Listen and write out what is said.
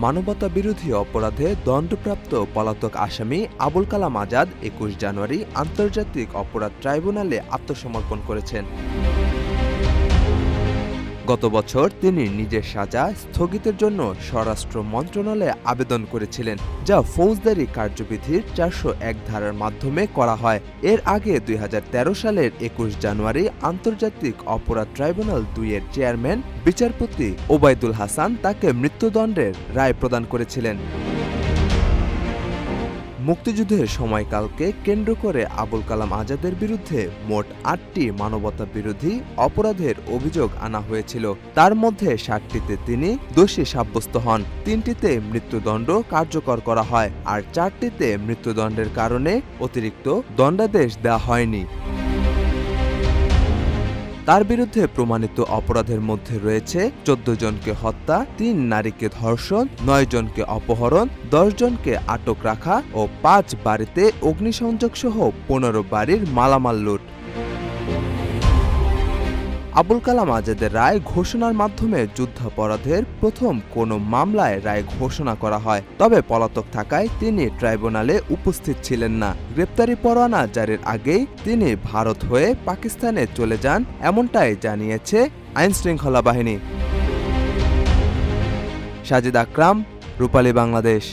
মানবতাবিরোধী অপরাধে দণ্ডপ্রাপ্ত পলাতক আসামি আবুল কালাম আজাদ ২১ জানুয়ারি আন্তর্জাতিক অপরাধ ট্রাইব্যুনালে আত্মসমর্পণ করেছেন। গত বছর তিনি নিজের সাজা স্থগিতের জন্য স্বরাষ্ট্র মন্ত্রণালয়ে আবেদন করেছিলেন, যা ফৌজদারি কার্যবিধির ৪০১ ধারার মাধ্যমে করা হয়। এর আগে ২০১৩ সালের ২১ জানুয়ারি আন্তর্জাতিক অপরাধ ট্রাইব্যুনাল ২ এর চেয়ারম্যান বিচারপতি ওবায়দুল হাসান তাকে মৃত্যুদণ্ডের রায় প্রদান করেছিলেন। মুক্তিযুদ্ধের সময়কালকে কেন্দ্র করে আবুল কালাম আজাদের বিরুদ্ধে মোট ৮টি মানবতাবিরোধী অপরাধের অভিযোগ আনা হয়েছিল। তার মধ্যে ৭টিতে তিনি দোষী সাব্যস্ত হন, ৩টিতে মৃত্যুদণ্ড কার্যকর করা হয়, আর ৪টিতে মৃত্যুদণ্ডের কারণে অতিরিক্ত দণ্ডাদেশ দেওয়া হয়নি। তার বিরুদ্ধে প্রমাণিত অপরাধের মধ্যে রয়েছে ১৪ জনকে হত্যা, ৩ নারীকে ধর্ষণ, ৯ জনকে অপহরণ, ১০ জনকে আটক রাখা ও ৫ বাড়িতে অগ্নিসংযোগ সহ ১৫ বাড়ির মালামাল লুট। আবুল কালাম আজাদের রায় ঘোষণার মাধ্যমে যুদ্ধাপরাধের প্রথম কোনো মামলায় রায় ঘোষণা করা হয়। তবে পলাতক থাকায় তিনি ট্রাইব্যুনালে উপস্থিত ছিলেন না। গ্রেপ্তারি পরোয়ানা জারির আগেই তিনি ভারত হয়ে পাকিস্তানে চলে যান, এমনটাই জানিয়েছে আইনশৃঙ্খলা বাহিনী। সাজিদ আকরাম, রূপালী বাংলাদেশ।